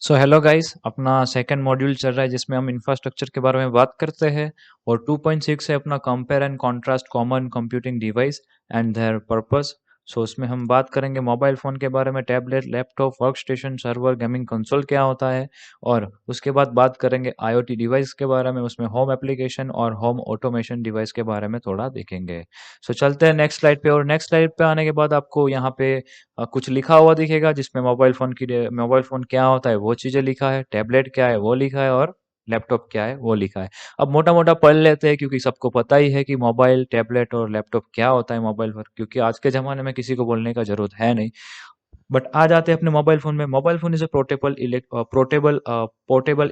So hello guys, अपना second module चल रहा है जिसमें हम इंफ्रास्ट्रक्चर के बारे में बात करते हैं। और 2.6 है अपना compare and contrast common computing device and their purpose. So उसमें हम बात करेंगे मोबाइल फ़ोन के बारे में, tablet, laptop, work station, server, gaming console क्या होता है। और उसके बाद बात करेंगे आईओटी डिवाइस के बारे में, उसमें होम एप्लीकेशन और होम ऑटोमेशन डिवाइस के बारे में थोड़ा देखेंगे। सो चलते हैं नेक्स्ट स्लाइड पे। और नेक्स्ट स्लाइड पे आने के बाद आपको यहाँ पे कुछ लिखा हुआ दिखेगा जिसमें मोबाइल फ़ोन क्या होता है वो चीज़ें लिखा है, टैबलेट क्या है वो लिखा है और लैपटॉप क्या है वो लिखा है। अब मोटा-मोटा पढ़ लेते हैं क्योंकि सबको पता ही है कि मोबाइल, टैबलेट और लैपटॉप क्या होता है मोबाइल पर, क्योंकि आज के ज़माने में किसी को बोलने का ज़रूरत है नहीं। बट आ जाते हैं अपने मोबाइल फ़ोन में। Mobile phone is a portable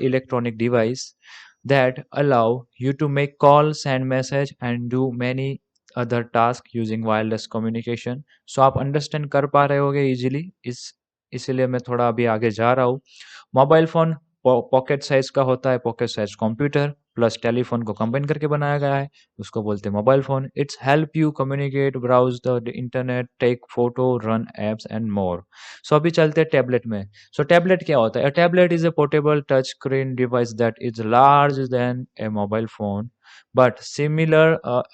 electronic device that allow you to make call, send message and do many other tasks using wireless communication। सो आप अंडरस्टैंड कर पा रहे होगे इजीली, इसीलिए मैं थोड़ा अभी आगे जा रहा हूँ। मोबाइल फ़ोन पॉकेट साइज़ का होता है, pocket size computer plus telephone को कंबाइन करके बनाया गया है, उसको बोलते हैं mobile phone. It's help you communicate, browse the internet, take photo, run apps and more. So अभी चलते हैं टैबलेट में। सो टैबलेट क्या होता है? A tablet is a portable touchscreen device that is larger than a mobile phone but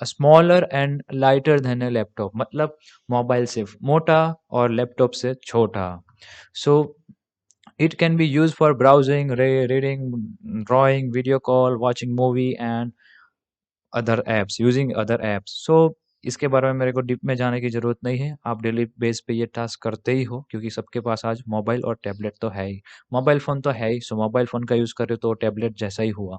smaller and lighter than a laptop। मतलब mobile से मोटा और लैपटॉप से छोटा। सो it can be used for browsing, reading, drawing, video call, watching movie and other apps, using other apps. So इसके बारे में मेरे को डीप में जाने की ज़रूरत नहीं है, आप डेली बेस पे ये टास्क करते ही हो क्योंकि सबके पास आज मोबाइल और टैबलेट तो है ही। मोबाइल फ़ोन तो है ही, सो मोबाइल फ़ोन का यूज़ कर रहे हो तो टैबलेट जैसा ही हुआ।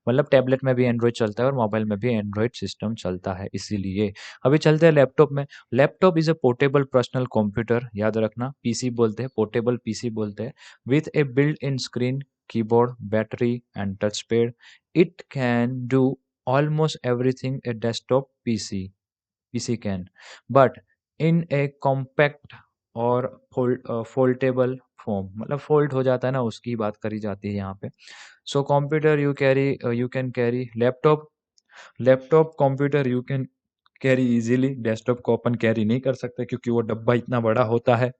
मतलब टैबलेट में भी एंड्रॉइड चलता है और मोबाइल में भी एंड्रॉइड सिस्टम चलता है, इसीलिए। अभी चलते हैं लैपटॉप में। Laptop is a portable personal computer, याद रखना पीसी बोलते हैं, पोर्टेबल पीसी बोलते हैं, with A built in screen, keyboard, battery and touch pad. It can do almost everything a desktop PC can, but in a compact और foldable form। मतलब fold हो जाता है ना, उसकी बात करी जाती है यहाँ पे। So computer you can carry, laptop computer you can carry easily, desktop को अपन कैरी नहीं कर सकते क्योंकि वो डब्बा इतना बड़ा होता है।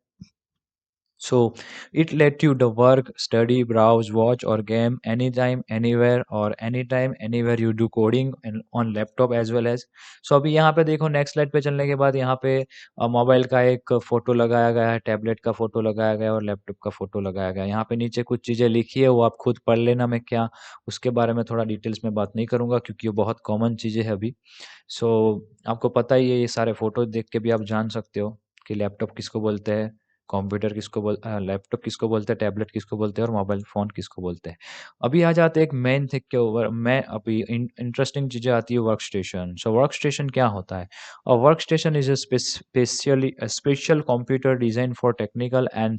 So it let you the work, study, browse, watch or game anytime, anywhere और anytime, anywhere you do coding and on laptop as well as। So अभी यहाँ पे देखो नेक्स्ट स्लाइड पे चलने के बाद यहाँ पे मोबाइल का एक फ़ोटो लगाया गया है, टैबलेट का फ़ोटो लगाया गया है और लैपटॉप का फ़ोटो लगाया गया है। यहाँ पे नीचे कुछ चीज़ें लिखी है वो आप खुद पढ़ लेना, मैं क्या उसके बारे में थोड़ा डिटेल्स में बात नहीं करूँगा क्योंकि वो बहुत कॉमन चीज़ें हैं अभी। सो आपको पता ही है, ये सारे फ़ोटो देख के भी आप जान सकते हो कि लैपटॉप किसको बोलते हैं, लैपटॉप किसको बोलते हैं, टैबलेट किसको बोलते हैं और मोबाइल फ़ोन किसको बोलते हैं। अभी आ जाते हैं एक मेन थिंग के ऊपर। मैं अभी इंटरेस्टिंग चीज़ें आती है work station. So work station क्या होता है? Work station is a special computer design for technical and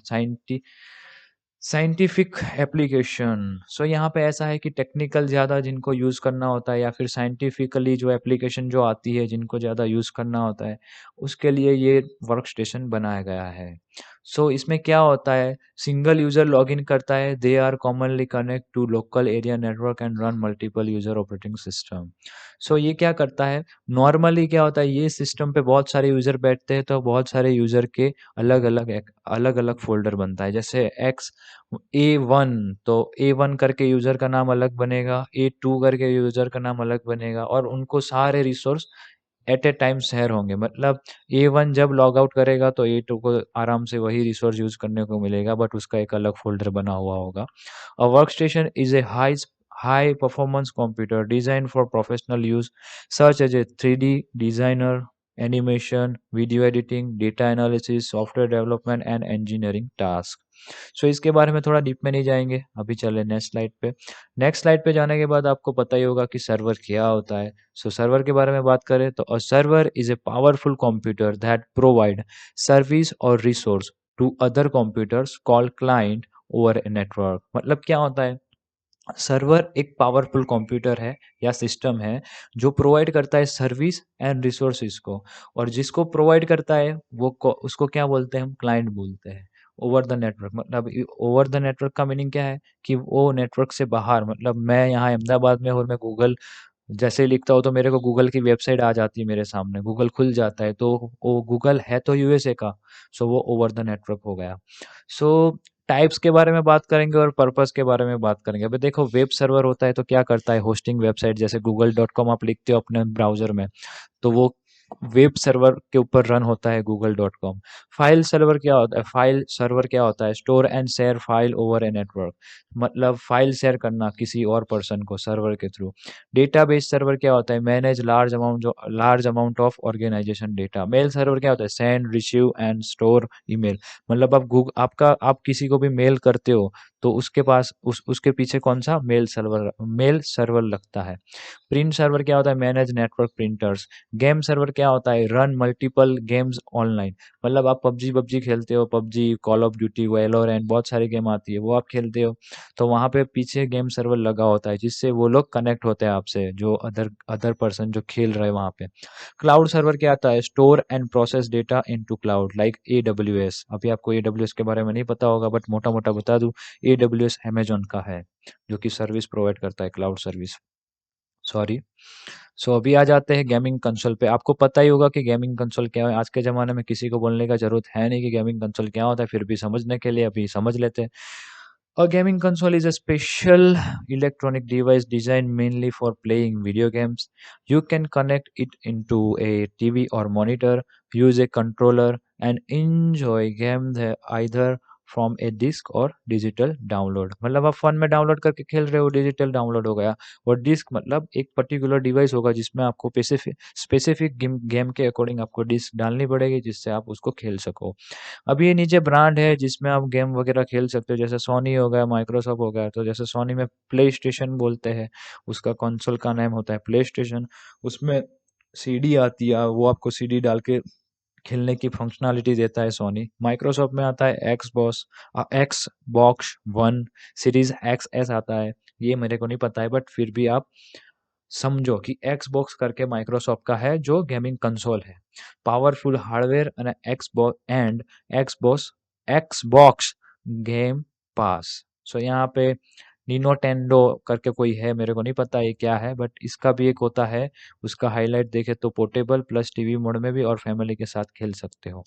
scientific application. So यहाँ पे ऐसा है कि टेक्निकल ज़्यादा जिनको यूज़ करना होता है या फिर साइंटिफिकली जो एप्लीकेशन जो आती है जिनको ज़्यादा यूज़ करना होता है, उसके लिए ये वर्क स्टेशन बनाया गया है। सो इसमें क्या होता है, सिंगल यूज़र लॉगिन करता है, they are commonly connect to local area network and run multiple user operating system. So ये क्या करता है, नॉर्मली क्या होता है, ये सिस्टम पे बहुत सारे यूज़र बैठते हैं तो बहुत सारे यूज़र के अलग-अलग फ़ोल्डर बनता है। जैसे A1, तो A1 करके यूज़र का नाम अलग बनेगा, A2 करके यूज़र का नाम अलग बनेगा और उनको सारे resource at A time share होंगे। मतलब A1 जब लॉग आउट करेगा तो A2 को आराम से वही रिसोर्स यूज़ करने को मिलेगा, बट उसका एक अलग फ़ोल्डर बना हुआ होगा। A workstation is a high performance computer designed for professional use such as a 3D designer, animation, video editing, data analysis, software development and engineering task। सो इसके बारे में थोड़ा डीप में नहीं जाएँगे, अभी चलें नेक्स्ट स्लाइड पे। नेक्स्ट स्लाइड पे जाने के बाद आपको पता ही होगा कि सर्वर क्या होता है। सो सर्वर के बारे में बात करें तो a server is a powerful computer that provide service और resource to other computers called client over a network. मतलब क्या होता है, सर्वर एक पावरफुल कंप्यूटर है या सिस्टम है जो प्रोवाइड करता है सर्विस एंड रिसोर्सेज को, और जिसको प्रोवाइड करता है उसको क्या बोलते हैं, हम क्लाइंट बोलते हैं। ओवर द नेटवर्क मतलब ओवर द नेटवर्क का मीनिंग क्या है कि वो नेटवर्क से बाहर, मतलब मैं यहाँ अहमदाबाद में और मैं गूगल जैसे ही लिखता हूँ तो मेरे को गूगल की वेबसाइट आ जाती है मेरे सामने, गूगल खुल जाता है तो वो गूगल है तो यूएसए का, सो वो ओवर द नेटवर्क हो गया। सो टाइप्स के बारे में बात करेंगे और पर्पस के बारे में बात करेंगे। अभी देखो वेब सर्वर होता है तो क्या करता है, होस्टिंग वेबसाइट जैसे google.com आप लिखते हो अपने ब्राउजर में, तो वो वेब सर्वर के ऊपर रन होता है google.com। फाइल सर्वर क्या होता है, फाइल सर्वर क्या होता है, store and share file over a network, मतलब फाइल शेयर करना किसी और पर्सन को सर्वर के थ्रू। डेटाबेस सर्वर क्या होता है, manage large amount of organisation data. Mail server क्या होता है, send receive and store email, मतलब आप किसी को भी मेल करते हो तो उसके पास उसके पीछे कौन सा मेल सर्वर लगता है। प्रिंट सर्वर क्या होता है, manage network printers. Game server क्या होता है, रन मल्टीपल गेम्स ऑनलाइन, मतलब आप पबजी पबजी खेलते हो, PUBG, call of duty, Valorant, बहुत सारी गेम आती है वो आप खेलते हो, तो वहाँ पे पीछे गेम सर्वर लगा होता है जिससे वो लोग कनेक्ट होते हैं आपसे, जो अदर अदर पर्सन जो खेल रहे हैं वहाँ पे। क्लाउड सर्वर क्या आता है, store and process data into cloud like AWS। अभी आपको AWS के बारे में नहीं पता होगा बट मोटा मोटा बता दूं, AWS अमेजोन का है जो कि सर्विस प्रोवाइड करता है, क्लाउड सर्विस, सॉरी। सो अभी आ जाते हैं गेमिंग कंसोल पे। आपको पता ही होगा कि गेमिंग कंसोल क्या है, आज के ज़माने में किसी को बोलने का ज़रूरत है नहीं कि गेमिंग कंसोल क्या होता है, फिर भी समझने के लिए अभी समझ लेते हैं। A gaming console is a special electronic device designed mainly for playing video games. You can connect it into a TV or monitor, use a controller, and enjoy games either from a disk और digital download, मतलब आप phone में download करके खेल रहे हो, digital download हो गया। और डिस्क मतलब एक पर्टिकुलर डिवाइस होगा जिसमें आपको स्पेसिफिक गेम के अकॉर्डिंग आपको डिस्क डालनी पड़ेगी जिससे आप उसको खेल सको। अब ये नीचे ब्रांड है जिसमें आप गेम वगैरह खेल सकते हो, जैसे सोनी हो गया, माइक्रोसॉफ्ट हो गया। तो जैसे सोनी में प्ले स्टेशन बोलते हैं, उसका कंसोल का नाम होता है प्ले स्टेशन। उसमें सीडी आती है, वो आपको सीडी डाल के खेलने की फंक्शनैलिटी देता है सोनी। माइक्रोसॉफ्ट में आता है x box one, series x S आता है, ये मेरे को नहीं पता है बट फिर भी आप समझो कि एक्सबॉक्स करके माइक्रोसॉफ्ट का है जो गेमिंग कंसोल है। पावरफुल हार्डवेयर અને एक्सबॉक्स एक्सबॉक्स गेम पास। सो यहाँ पे निनोटेंडो करके कोई है, मेरे को नहीं पता ये क्या है बट इसका भी एक होता है। उसका हाईलाइट देखे तो पोर्टेबल प्लस टीवी मोड में भी और फैमिली के साथ खेल सकते हो।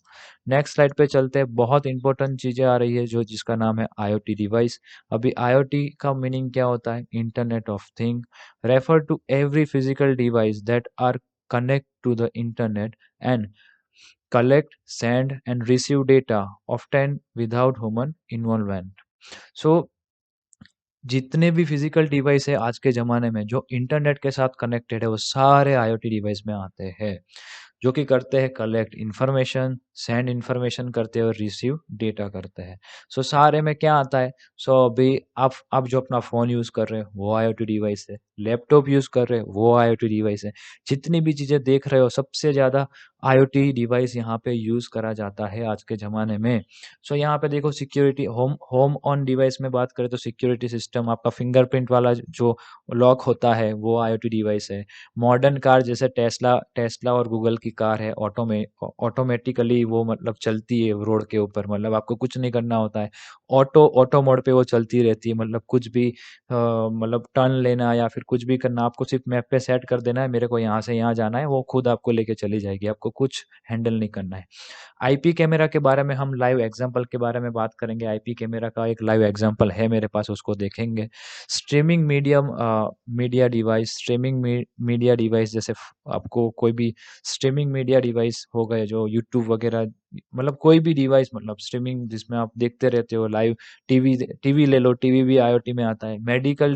नेक्स्ट स्लाइड पे चलते हैं, बहुत इंपॉर्टेंट चीज़ें आ रही है जो जिसका नाम है IoT डिवाइस। अभी IoT का मीनिंग क्या होता है, internet of thing, refer to every physical device that are connect to the internet and collect, send and receive data often without human involvement. So जितने भी फिजिकल डिवाइस है आज के ज़माने में जो इंटरनेट के साथ कनेक्टेड है वो सारे IoT डिवाइस में आते हैं, जो कि करते हैं कलेक्ट इन्फॉर्मेशन, सेंड इन्फॉर्मेशन करते हैं और रिसीव डेटा करते हैं। सो सारे में क्या आता है, सो अभी आप जो अपना फ़ोन यूज़ कर रहे हो वो IoT डिवाइस है, लैपटॉप यूज़ कर रहे हो वो IoT डिवाइस है। जितनी भी चीज़ें देख रहे हो सबसे ज़्यादा IoT डिवाइस यहाँ पे यूज़ करा जाता है आज के ज़माने में। सो यहाँ पे देखो security, home home on device में बात करें तो सिक्योरिटी सिस्टम, आपका फिंगरप्रिंट वाला जो लॉक होता है वो IoT डिवाइस है। मॉडर्न कार जैसे टेस्ला टेस्ला और गूगल की कार है, ऑटोमेटिकली वो मतलब चलती है रोड के ऊपर, मतलब आपको कुछ नहीं करना होता है, ऑटो मोड पे वो चलती रहती है, मतलब कुछ भी मतलब टर्न लेना या फिर कुछ भी करना, आपको सिर्फ मैप पे सेट कर देना है मेरे को यहाँ से यहाँ जाना है, वो खुद आपको लेके चली जाएगी, आपको कुछ हैंडल नहीं करना है। आईपी कैमरा के बारे में हम लाइव एग्जांपल के बारे में बात करेंगे। आईपी कैमरा का एक लाइव एग्जांपल है मेरे पास, उसको देखेंगे। स्ट्रीमिंग मीडिया डिवाइस जैसे आपको कोई भी स्ट्रीमिंग मीडिया डिवाइस हो गए जो यूट्यूब वगैरह, मतलब कोई भी डिवाइस, मतलब स्ट्रीमिंग जिसमें आप देखते रहते हो लाइव। टीवी टीवी ले लो, टीवी भी आईओटी में आता है। मेडिकल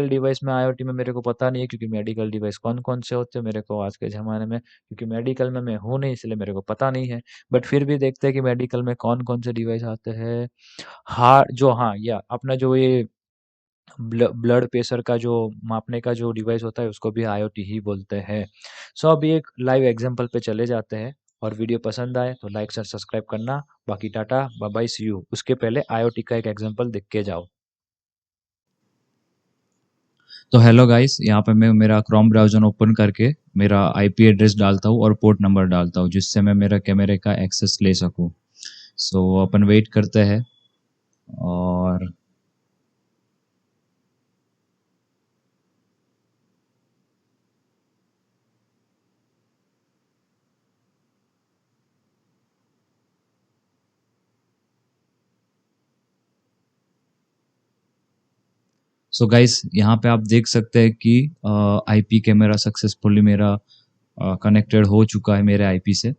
डिवाइस में आईओटी में मेरे को पता नहीं है क्योंकि मेडिकल डिवाइस कौन कौन से होते हैं मेरे को आज के ज़माने में, क्योंकि मेडिकल में मैं हूँ नहीं इसलिए मेरे को पता नहीं है। बट फिर भी देखते हैं कि मेडिकल में कौन कौन से डिवाइस आते हैं। हाँ, या अपना जो ये ब्लड प्रेशर का जो मापने का जो डिवाइस होता है उसको भी आईओटी ही बोलते हैं। सो अभी एक लाइव एग्जांपल पे चले जाते हैं, और वीडियो पसंद आए तो लाइक से सब्सक्राइब करना। बाकी टाटा बाय बाय सी यू। उसके पहले आईओटी का एक एग्जांपल देख के जाओ। तो हेलो गाइस, यहाँ पे मैं मेरा क्रोम ब्राउज़र ओपन करके मेरा आईपी एड्रेस डालता हूँ और पोर्ट नंबर डालता हूँ जिससे मैं मेरा कैमरे का एक्सेस ले सकूँ। सो अपन वेट करते हैं और सो गाइस यहाँ पे आप देख सकते हैं कि आईपी कैमरा सक्सेसफुली मेरा कनेक्टेड हो चुका है मेरे आईपी से।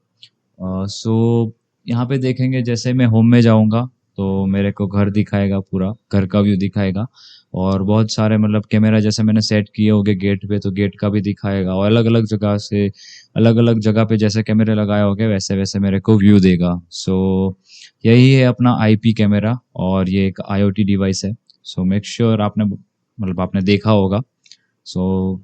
सो यहाँ पे देखेंगे जैसे मैं होम में जाऊँगा तो मेरे को घर दिखाएगा, पूरा घर का व्यू दिखाएगा और बहुत सारे मतलब कैमरा जैसे मैंने सेट किए होंगे गेट पे तो गेट का भी दिखाएगा और अलग अलग जगह से अलग अलग जगह पे जैसे कैमरे लगाए होंगे वैसे वैसे मेरे को व्यू देगा। सो यही है अपना आईपी कैमरा और ये एक आईओटी डिवाइस है। सो मेक श्योर आपने मतलब आपने देखा होगा। सो